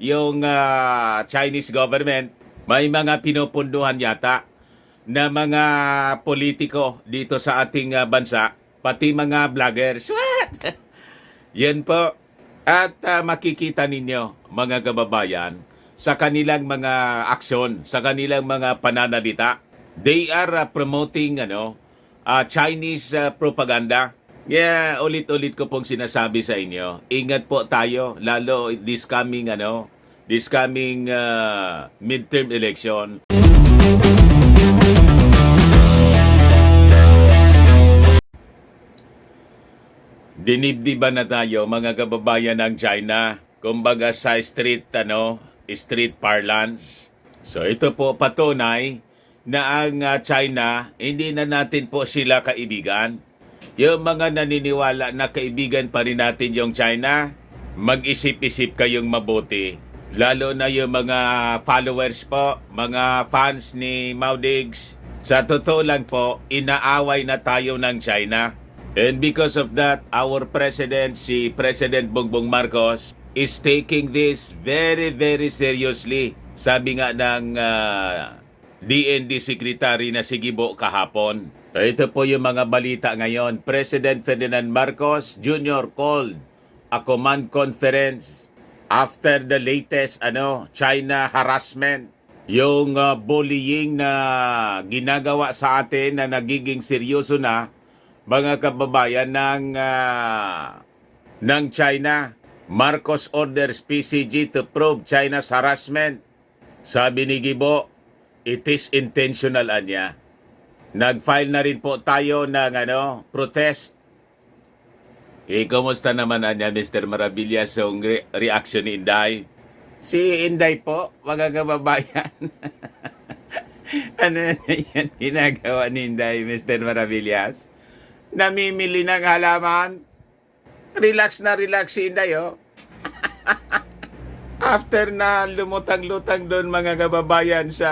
yung Chinese government, may mga pinupunduhan yata na mga politiko dito sa ating bansa, pati mga vloggers. What? Yan po. At makikita ninyo, mga kababayan, sa kanilang mga aksyon, sa kanilang mga pananalita, they are promoting Chinese propaganda. Yeah, ulit-ulit ko pong sinasabi sa inyo, ingat po tayo, lalo this coming midterm election. Dinibdiban na tayo, mga kababayan ng China, kumbaga sa street parlance. So ito po patunay na ang China, hindi na natin po sila kaibigan. Yung mga naniniwala na kaibigan pa rin natin yung China, mag-isip-isip kayong mabuti. Lalo na yung mga followers po, mga fans ni Maudigs. Sa totoo lang po, inaaway na tayo ng China. And because of that, our president, si President Bongbong Marcos, is taking this very, very seriously. Sabi nga ng DND Secretary na si Gibo kahapon. Ito po yung mga balita ngayon. President Ferdinand Marcos Jr. called a command conference after the latest China harassment. Yung bullying na ginagawa sa atin na nagiging seryoso na, mga kababayan ng China. Marcos orders PCG to probe China's harassment. Sabi ni Gibo, it is intentional anya. Nag-file na rin po tayo ng protest. Kumusta naman anya, Mr. Maravillas, yung reaction ni Inday? Si Inday po, mga kababayan. Ano yan ginagawa ni Inday, Mr. Maravillas? Namimili ng halaman. Relax na relax si Inday, oh. After na lumutang-lutang doon, mga kababayan, sa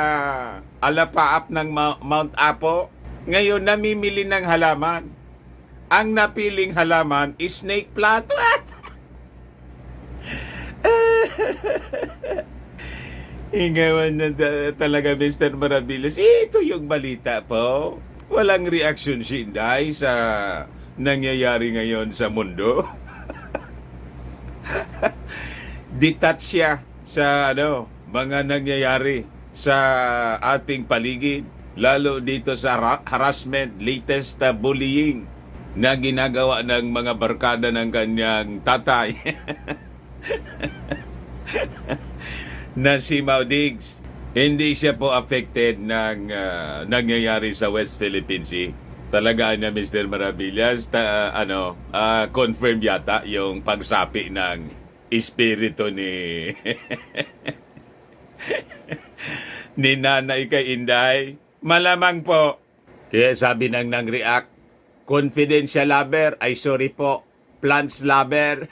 alapaap ng Mount Apo, ngayon namimili ng halaman. Ang napiling halaman is snake plant. Ingawan na talaga, Mr. Maravillas. Ito yung balita po. Walang reaksyon si Inday sa nangyayari ngayon sa mundo. Detach siya sa mga nangyayari sa ating paligid, lalo dito sa harassment, latest bullying na ginagawa ng mga barkada ng kanyang tatay na si Maudigs. Hindi siya po affected ng nangyayari sa West Philippine Sea. Talaga na, Mr. Maravillas, confirm yata yung pagsapi ng espiritu ni ni Nanay kay Inday. Malamang po. Kaya sabi nang react, confidential lover, ay sorry po, plants lover.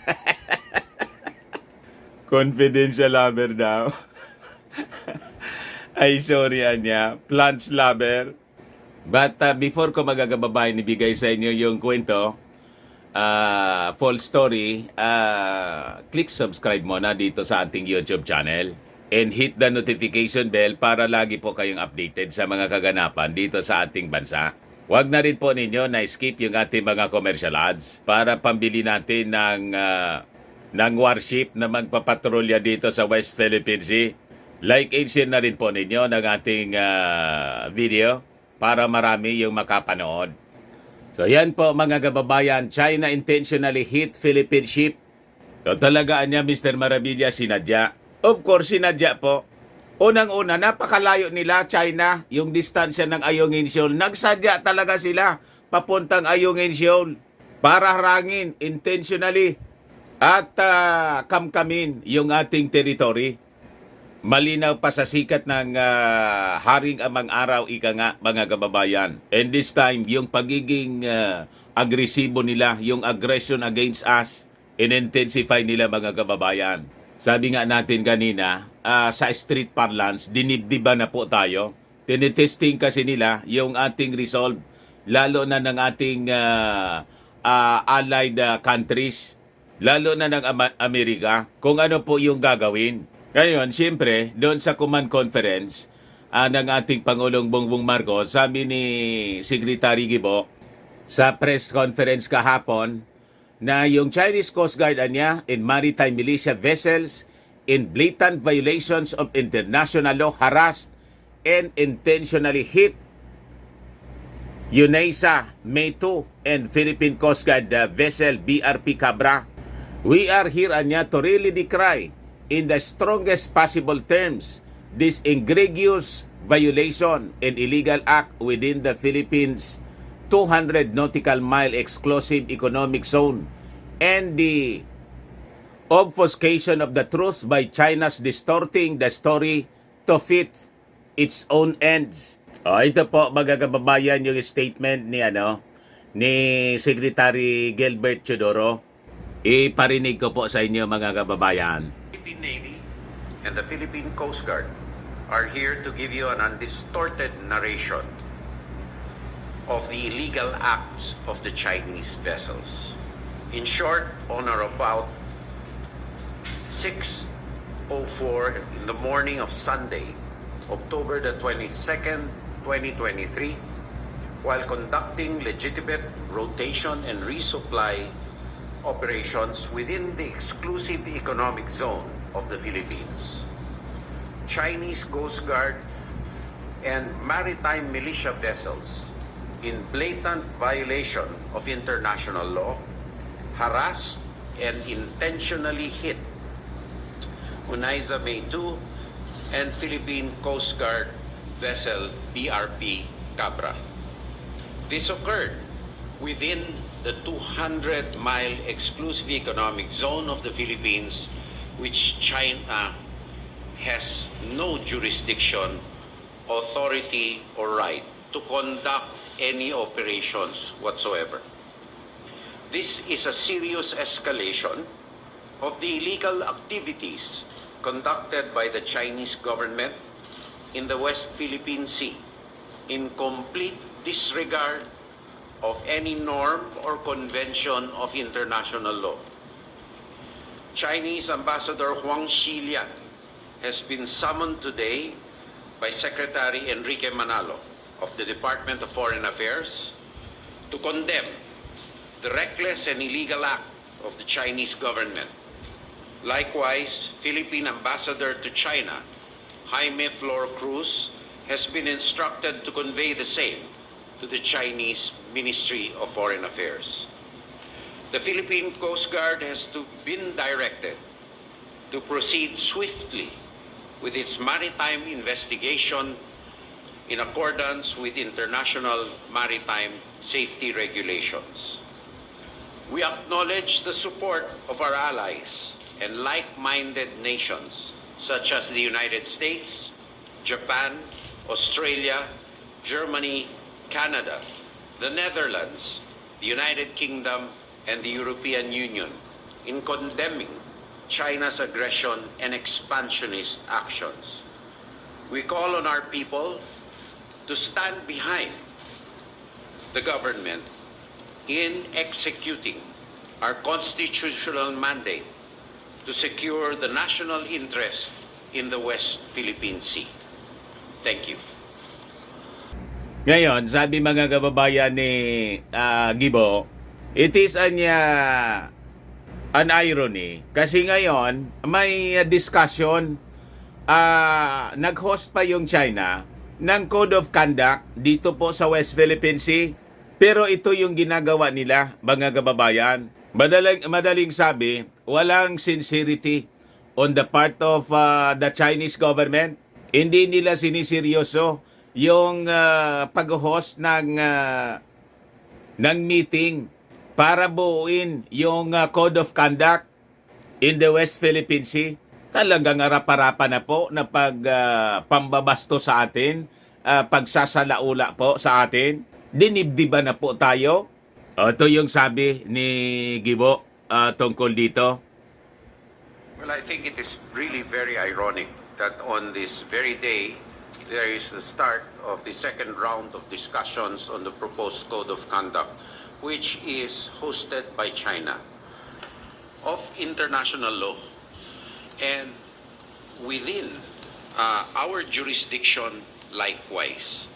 Confidential lover daw. Ay sorry anya, plants lover. But before ko magagababayan, ibigay sa inyo yung kwento, full story, click subscribe muna dito sa ating YouTube channel and hit the notification bell para lagi po kayong updated sa mga kaganapan dito sa ating bansa. Huwag na rin po ninyo na skip yung ating mga commercial ads para pambili natin ng warship na magpapatrolya dito sa West Philippine Sea. Like and share na rin po ninyo ng ating video para marami yung makapanood. So yan po, mga kababayan, China intentionally hit Philippine ship. So talagaan niya, Mr. Maravilla, sinadya. Of course, sinadya po. Unang-una, napakalayo nila, China, yung distansya ng Ayungin Shoal. Nagsadya talaga sila papuntang Ayungin Shoal para harangin intentionally at kamkamin yung ating territory. Malinaw pa sa sikat ng Haring Amang Araw, ika nga, mga kababayan. And this time, yung pagiging agresibo nila, yung aggression against us, in-intensify nila, mga kababayan. Sabi nga natin kanina, sa street parlance, dinibdiba na po tayo. Tinitesting kasi nila yung ating resolve, lalo na ng ating allied countries, lalo na ng Amerika, kung ano po yung gagawin. Ngayon, siyempre, doon sa command conference ng ating Pangulong Bongbong Marcos, sabi ni Secretary Gibo sa press conference kahapon na yung Chinese Coast Guard niya and maritime militia vessels in blatant violations of international law harassed and intentionally hit UNESA, May 2, and Philippine Coast Guard vessel BRP Cabra. We are here anya to really decry in the strongest possible terms this egregious violation and illegal act within the Philippines 200 nautical mile exclusive economic zone and the obfuscation of the truth by China's distorting the story to fit its own ends. Ito po mga kababayan yung statement ni Secretary Gilbert Teodoro. Iparinig ko po sa inyo mga kababayan. Philippine Navy and the Philippine Coast Guard are here to give you an undistorted narration of the illegal acts of the Chinese vessels. In short, on or about 6:04 in the morning of Sunday, October the 22nd, 2023, while conducting legitimate rotation and resupply operations within the exclusive economic zone of the Philippines, Chinese Coast Guard and maritime militia vessels, in blatant violation of international law, harassed and intentionally hit UNESA May 2 and Philippine Coast Guard vessel BRP Cabra. This occurred within the 200-mile exclusive economic zone of the Philippines, which China has no jurisdiction, authority, or right to conduct any operations whatsoever. This is a serious escalation of the illegal activities conducted by the Chinese government in the West Philippine Sea in complete disregard of any norm or convention of international law. Chinese Ambassador Huang Xilian has been summoned today by Secretary Enrique Manalo of the Department of Foreign Affairs to condemn the reckless and illegal act of the Chinese government. Likewise, Philippine Ambassador to China, Jaime Flor Cruz, has been instructed to convey the same to the Chinese Ministry of Foreign Affairs. The Philippine Coast Guard has been directed to proceed swiftly with its maritime investigation in accordance with international maritime safety regulations. We acknowledge the support of our allies and like-minded nations such as the United States, Japan, Australia, Germany, Canada, the Netherlands, the United Kingdom, and the European Union in condemning China's aggression and expansionist actions. We call on our people to stand behind the government in executing our constitutional mandate to secure the national interest in the West Philippine Sea. Thank you. Ngayon, sabi mga kababayan ni Gibo, it is an irony kasi ngayon may discussion, nag-host pa yung China ng Code of Conduct dito po sa West Philippine Sea. Pero ito yung ginagawa nila, mga kababayan. Madaling sabi, walang sincerity on the part of the Chinese government. Hindi nila siniseryoso yung pag-host ng meeting para buuin yung Code of Conduct in the West Philippine Sea. Talagang harap-harapan na po na pambabasto sa atin, pagsasalaula po sa atin. Dinibdiban na po tayo. Ito yung sabi ni Gibo tungkol dito. Well, I think it is really very ironic that on this very day, there is the start of the second round of discussions on the proposed Code of Conduct, which is hosted by China, of international law. And within our jurisdiction likewise.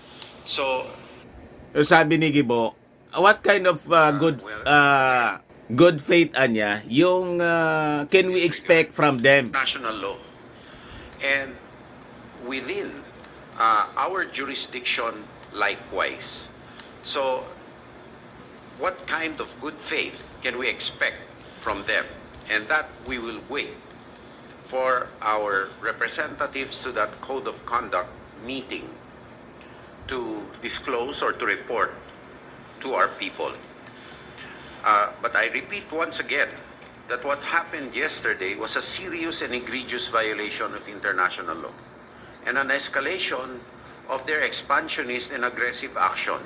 So, Sabi ni Gibo, what kind of good faith anya yung can we expect from them? national law. And within our jurisdiction likewise. So, what kind of good faith can we expect from them? And that we will wait for our representatives to that Code of Conduct meeting to disclose or to report to our people. But I repeat once again that what happened yesterday was a serious and egregious violation of international law and an escalation of their expansionist and aggressive action.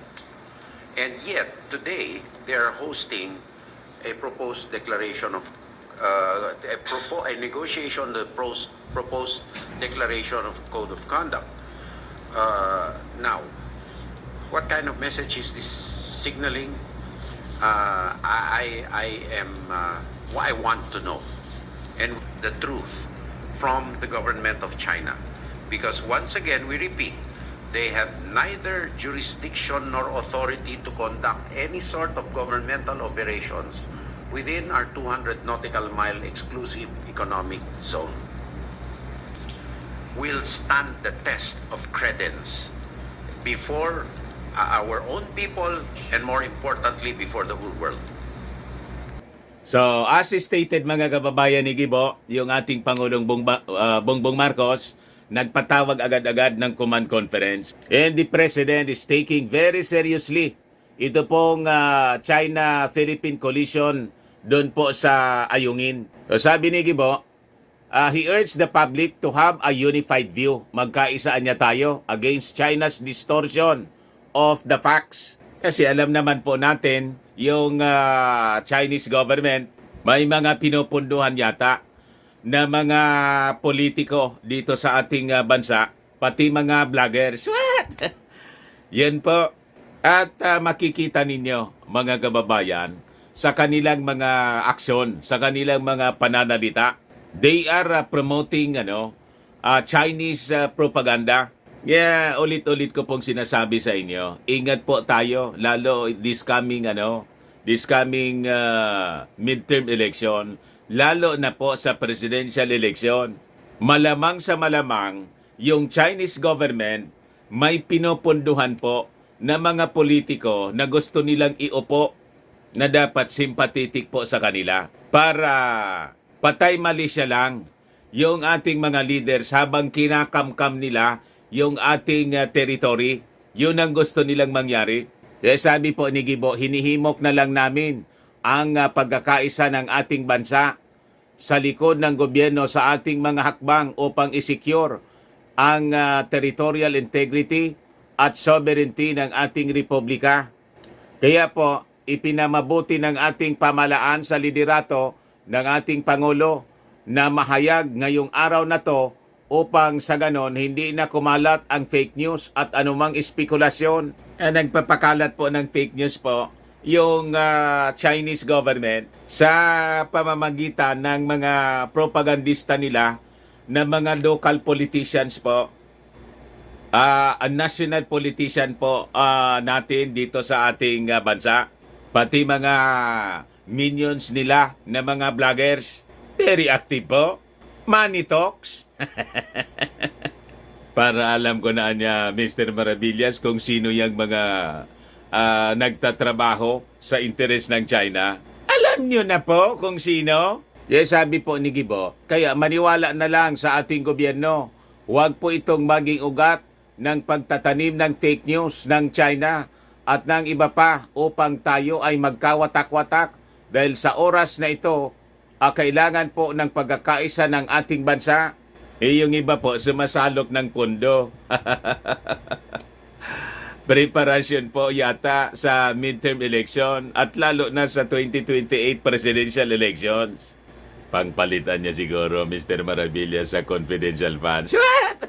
And yet, today, they are hosting a proposed declaration of a negotiation, the proposed declaration of Code of Conduct. Now, what kind of message is this signaling? I want to know, and the truth from the government of China, because once again we repeat, they have neither jurisdiction nor authority to conduct any sort of governmental operations within our 200 nautical mile exclusive economic zone. Will stand the test of credence before our own people and more importantly before the whole world. So, as stated mga kababayan ni Gibo, yung ating Pangulong Bongbong Marcos, nagpatawag agad-agad ng command conference. And the President is taking very seriously ito pong China-Philippine collision doon po sa Ayungin. So, sabi ni Gibo, he urged the public to have a unified view. Magkaisaan niya tayo against China's distortion of the facts. Kasi alam naman po natin, yung Chinese government, may mga pinupunduhan yata na mga politiko dito sa ating bansa, pati mga vloggers. What? Yan po. At makikita ninyo, mga kababayan, sa kanilang mga aksyon, sa kanilang mga pananalita, they are promoting Chinese propaganda. Yeah, ulit-ulit ko pong sinasabi sa inyo, ingat po tayo, lalo this coming midterm election, lalo na po sa presidential election. Malamang sa malamang, yung Chinese government may pinupunduhan po na mga politiko na gusto nilang iupo na dapat sympathetic po sa kanila para patay mali siya lang yung ating mga leaders habang kinakamkam nila yung ating territory. Yun ang gusto nilang mangyari. Kaya sabi po ni Gibo, hinihimok na lang namin ang pagkakaisa ng ating bansa sa likod ng gobyerno sa ating mga hakbang upang isecure ang territorial integrity at sovereignty ng ating republika. Kaya po, ipinamabuti ng ating pamalaan sa liderato ng ating Pangulo na mahayag ngayong araw na to upang sa ganon hindi na kumalat ang fake news at anumang espekulasyon. Nagpapakalat po ng fake news po yung Chinese government sa pamamagitan ng mga propagandista nila na mga local politicians po, a national politician po natin dito sa ating bansa, pati mga minions nila na mga vloggers. Very active po. Money talks. Para alam ko na niya, Mr. Maravillas, kung sino yung mga nagtatrabaho sa interes ng China. Alam nyo na po kung sino. Yes, sabi po ni Gibo, kaya maniwala na lang sa ating gobyerno. Huwag po itong maging ugat ng pagtatanim ng fake news ng China at ng iba pa upang tayo ay magkawatak-watak dahil sa oras na ito, kailangan po ng pagkakaisa ng ating bansa. Yung iba po, sumasalok ng pundo. Preparation po yata sa midterm election at lalo na sa 2028 presidential elections. Pangpalitan niya siguro, Mr. Maravilla, sa confidential funds. What?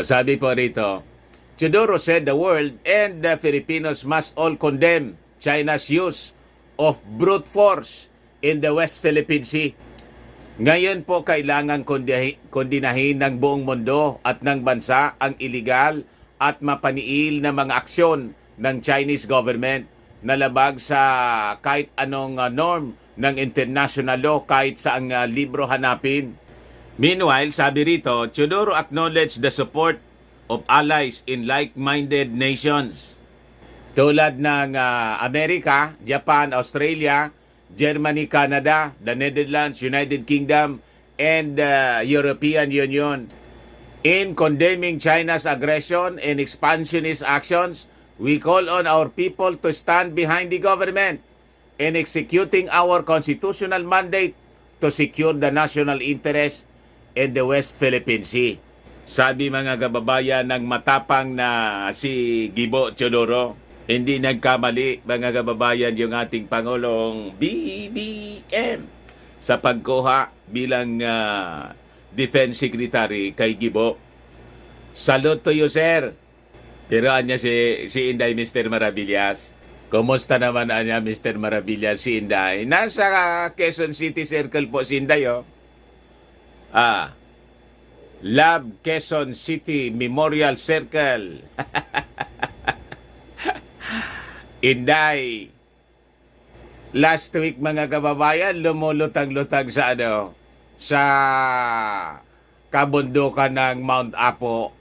Sabi po rito, Teodoro said the world and the Filipinos must all condemn China's use of brute force in the West Philippine Sea. Ngayon po kailangan kondinahin ng buong mundo at ng bansa ang iligal at mapaniil na mga aksyon ng Chinese government na labag sa kahit anong norm ng international law, kahit saang libro hanapin. Meanwhile, sabi rito, Teodoro acknowledged the support of allies in like-minded nations tulad ng Amerika, Japan, Australia, Germany, Canada, the Netherlands, United Kingdom, and the European Union. In condemning China's aggression and expansionist actions, we call on our people to stand behind the government in executing our constitutional mandate to secure the national interest in the West Philippine Sea. Sabi mga kababayan ng matapang na si Gibo Teodoro, hindi nagkamali mga kababayan yung ating Pangulong BBM sa pagkuha bilang Defense Secretary kay Gibo. Salute to you, sir. Pero anya si Inday, Mr. Maravillas. Kumusta naman anya, Mr. Maravillas, si Inday? Nasa Quezon City Circle po si Inday, oh. Love Quezon City Memorial Circle. Inday, last week mga kababayan, lumulutang-lutang sa sa kabundukan ng Mount Apo.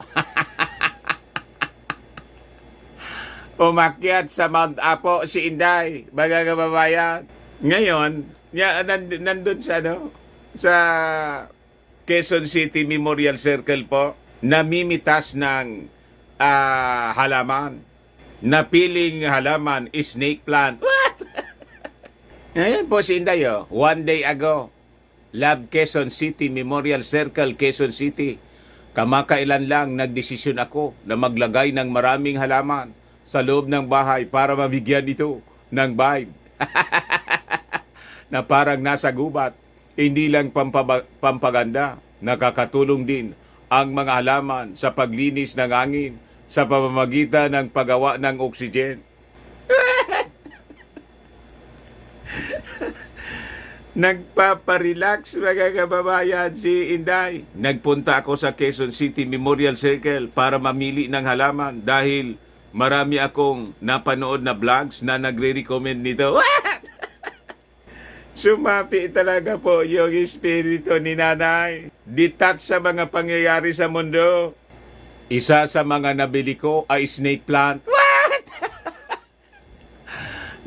Umakyat sa Mount Apo si Inday, mga kababayan. Ngayon, nandun sa sa Quezon City Memorial Circle po, namimitas ng halaman. Napiling halaman is snake plant. What? Ngayon po si Inday, one day ago, Love Quezon City Memorial Circle, Quezon City. Kamakailan lang nagdesisyon ako na maglagay ng maraming halaman sa loob ng bahay para mabigyan ito ng vibe. Na parang nasa gubat. Hindi lang pampaganda, nakakatulong din ang mga halaman sa paglinis ng hangin sa pamamagitan ng paggawa ng oxygen. Nagpaparelax mga kababayan si Inday. Nagpunta ako sa Quezon City Memorial Circle para mamili ng halaman dahil marami akong napanood na vlogs na nagre-recommend nito. Sumapi talaga po yung espiritu ni Nanay. Detach sa mga pangyayari sa mundo. Isa sa mga nabili ko ay snake plant. What?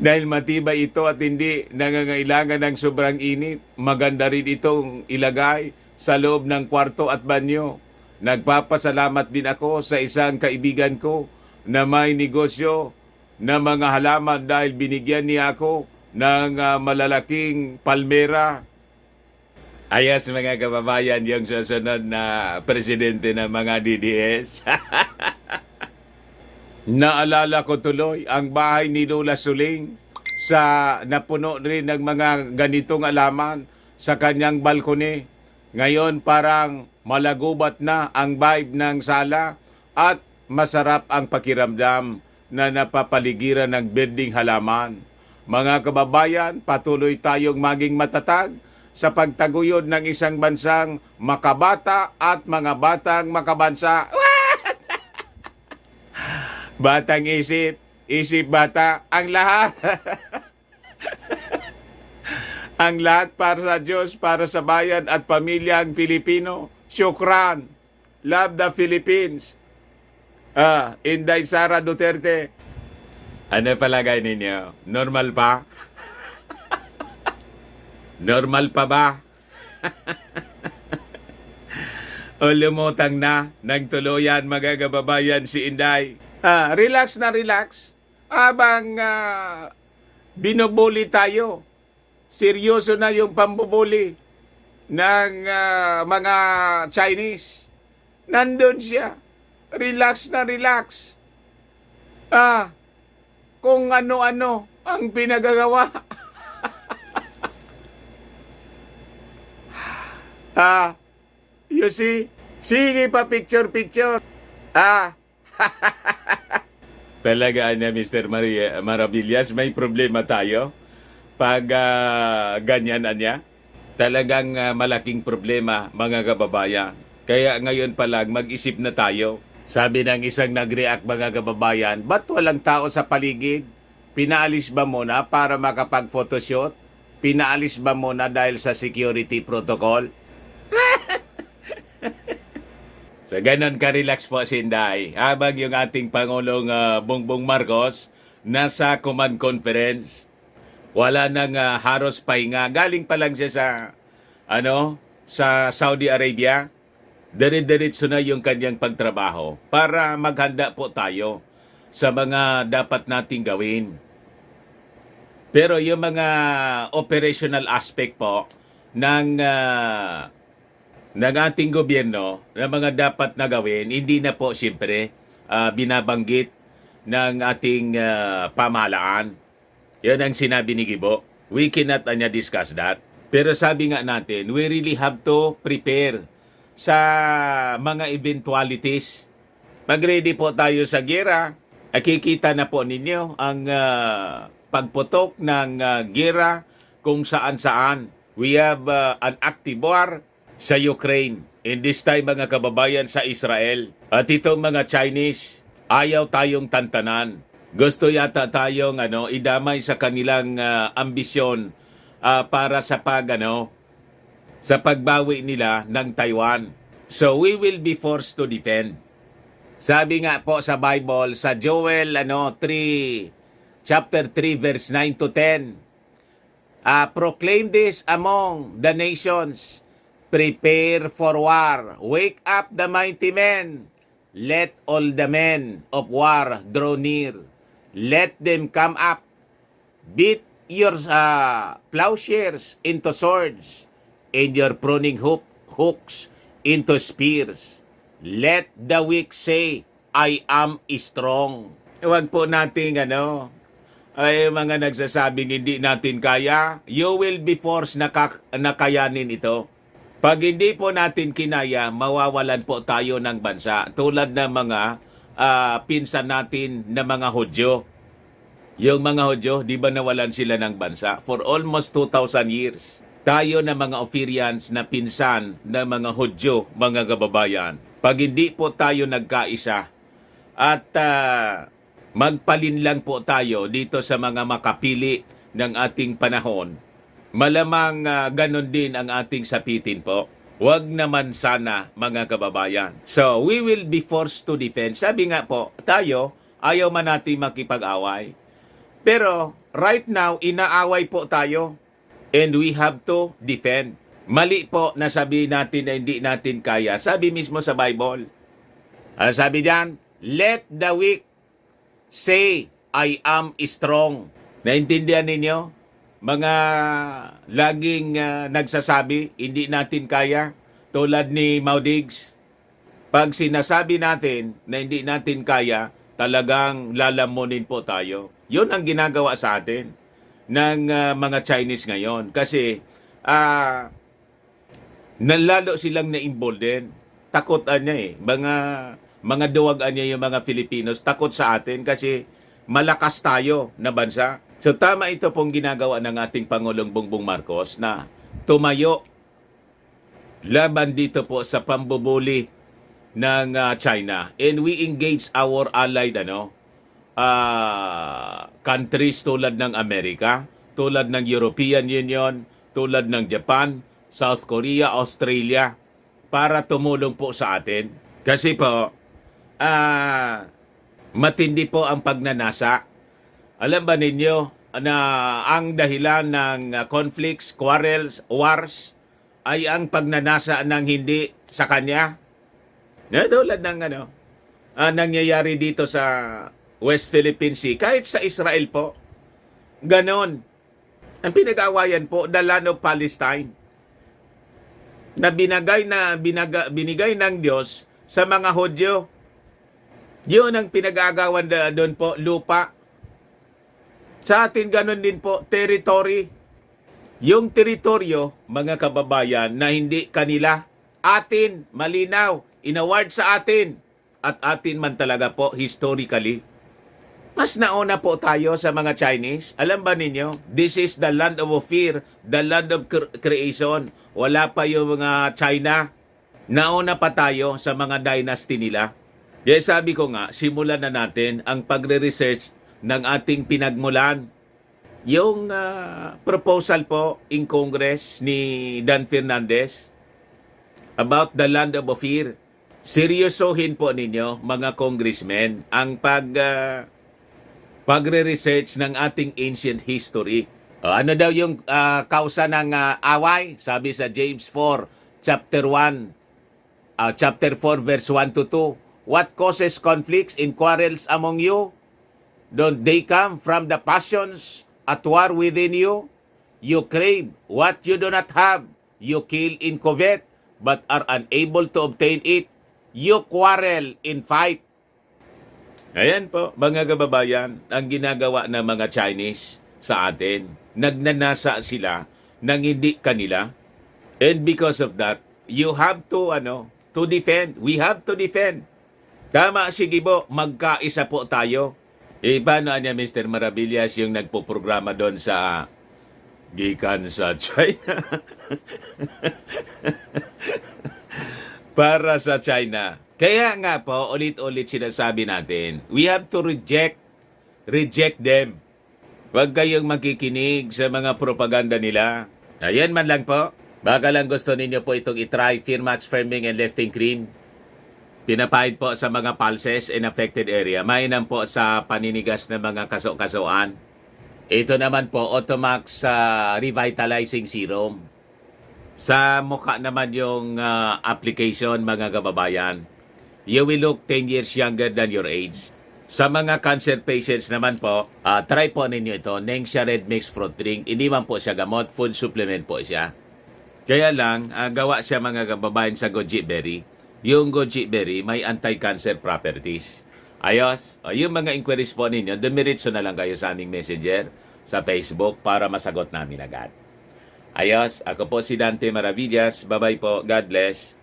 Dahil matibay ito at hindi nangangailangan ng sobrang init, maganda rin itong ilagay sa loob ng kwarto at banyo. Nagpapasalamat din ako sa isang kaibigan ko na may negosyo na mga halaman dahil binigyan niya ako ng malalaking palmera. Ayos mga kababayan, yung susunod na presidente ng mga DDS. Naalala ko tuloy ang bahay ni Lola Suling sa napuno rin ng mga ganitong alaman sa kanyang balkone. Ngayon parang malagubat na ang vibe ng sala at masarap ang pakiramdam na napapaligiran ng berdeng halaman. Mga kababayan, patuloy tayong maging matatag sa pagtaguyod ng isang bansang makabata at mga batang makabansa. Batang isip, isip bata, ang lahat. Ang lahat para sa Diyos, para sa bayan at pamilyang Pilipino. Syukran. Love the Philippines. Inday Sara Duterte. Ano palagay ninyo? Normal pa? Normal pa ba? O lumutang na ng tuluyan mga kababayan si Inday? Relax na relax. Habang binubuli tayo. Seryoso na yung pambubuli ng mga Chinese. Nandun siya. Relax na relax. Kung ano-ano ang pinagagawa. You see? Sige pa picture. Talaga na Mr. Maravillas, may problema tayo pag ganyan niya. talagang malaking problema, mga kababayan. Kaya ngayon pa lang, mag-isip na tayo. Sabi ng isang nag-react, mga kababayan, ba't walang tao sa paligid? Pinaalis ba muna para makapag-photoshoot? Pinaalis ba muna dahil sa security protocol? So, ganun ka-relax po, Sinday. Habang yung ating Pangulong Bongbong Marcos nasa command conference, wala nang haros pahinga. Galing pa lang siya sa Saudi Arabia. Dire-diretso na yung kanyang pagtrabaho para maghanda po tayo sa mga dapat nating gawin. Pero yung mga operational aspect po ng ating gobyerno na mga dapat na gawin, hindi na po siyempre binabanggit ng ating pamahalaan. Yan ang sinabi ni Gibo. We cannot discuss that. Pero sabi nga natin, we really have to prepare sa mga eventualities. Pag-ready po tayo sa gera, nakikita na po ninyo ang pagputok ng gera kung saan-saan. We have an active war sa Ukraine. And this time, mga kababayan, sa Israel. At itong mga Chinese, ayaw tayong tantanan. Gusto yata tayong idamay sa kanilang ambisyon para sa sa pagbawi nila ng Taiwan. So we will be forced to defend. Sabi nga po sa Bible sa Joel 3 chapter 3 verse 9 to 10. Proclaim this among the nations. Prepare for war. Wake up the mighty men. Let all the men of war draw near. Let them come up. Beat your plowshares into swords and your pruning hooks into spears. Let the weak say, I am strong. Huwag po nating ay mga nagsasabing hindi natin kaya, you will be forced na kayanin ito. Pag hindi po natin kinaya, mawawalan po tayo ng bansa. Tulad ng mga pinsan natin na mga Hudyo. Yung mga Hudyo, di ba nawalan sila ng bansa? For almost 2,000 years. Tayo na mga Ophirians na pinsan na mga Hudyo, mga kababayan. Pag hindi po tayo nagkaisa at magpalinlang po tayo dito sa mga makapili ng ating panahon, malamang ganon din ang ating sapitin po. Huwag naman sana, mga kababayan. So, we will be forced to defend. Sabi nga po, tayo, ayaw man natin makipag-away. Pero, right now, inaaway po tayo. And we have to defend. Mali po na sabihin natin na hindi natin kaya. Sabi mismo sa Bible. Sabi diyan, let the weak say, I am strong. Naintindihan ninyo? Mga laging nagsasabi, hindi natin kaya. Tulad ni Maudigs. Pag sinasabi natin na hindi natin kaya, talagang lalamunin po tayo. Yun ang ginagawa sa atin ng mga Chinese ngayon. Kasi nalalo silang na-embolden. Takotan niya mga duwagan niya yung mga Filipinos. Takot sa atin kasi malakas tayo na bansa. So tama ito pong ginagawa ng ating Pangulong Bongbong Marcos na tumayo laban dito po sa pambubuli ng China. And we engage our allied countries tulad ng Amerika, tulad ng European Union, tulad ng Japan, South Korea, Australia, para tumulong po sa atin. Kasi po, matindi po ang pagnanasa. Alam ba ninyo na ang dahilan ng conflicts, quarrels, wars, ay ang pagnanasa ng hindi sa kanya? Tulad ng nangyayari dito sa West Philippine Sea, kahit sa Israel po, ganon. Ang pinag-awayan po, the land of Palestine, na binigay ng Diyos sa mga Hudyo. Yun ang pinag-aagawan doon po, lupa. Sa atin ganon din po, territory. Yung teritoryo, mga kababayan, na hindi kanila, atin, malinaw, inaward sa atin, at atin man talaga po, historically. Mas nauna po tayo sa mga Chinese. Alam ba ninyo? This is the land of fear, the land of creation. Wala pa yung mga China. Nauna pa tayo sa mga dynasty nila. Kaya sabi ko nga, simulan na natin ang pagre-research ng ating pinagmulan. Yung proposal po in Congress ni Dan Fernandez about the land of fear. Seryosohin po ninyo, mga congressmen, ang pagre-research ng ating ancient history. Ano daw yung kausa ng away? Sabi sa James 4, chapter 1, chapter 4, verse 1 to 2. What causes conflicts and quarrels among you? Don't they come from the passions at war within you? You crave what you do not have. You kill in covet, but are unable to obtain it. You quarrel in fight. Ayan po, mga kababayan, ang ginagawa ng mga Chinese sa atin. Nagnanasa sila ng hindi kanila. And because of that, you have to, to defend. We have to defend. Tama, sige po, magkaisa po tayo. Paano niya, Mr. Maravillas, yung nagpo-programa doon sa gikan sa China? Para sa China. Kaya nga po, ulit-ulit sinasabi natin, we have to reject them. Huwag kayong makikinig sa mga propaganda nila. Ayan man lang po. Baka lang gusto ninyo po itong itry, Firmatch Firming and Lifting Cream. Pinapahid po sa mga pulses in affected area. Mainam po sa paninigas ng mga kaso-kasuan. Ito naman po, Automax Revitalizing Serum. Sa mukha naman yung application, mga kababayan. You will look 10 years younger than your age. Sa mga cancer patients naman po, try po ninyo ito. Nengxia Red Mix Fruit Drink. Hindi man po siya gamot, food supplement po siya. Kaya lang, gawa siya mga kababayan sa goji berry. Yung goji berry may anti-cancer properties. Ayos, yung mga inquiries po ninyo, dumiritso na lang kayo sa aming messenger sa Facebook para masagot namin agad. Ayos, ako po si Dante Maravillas. Bye-bye po. God bless.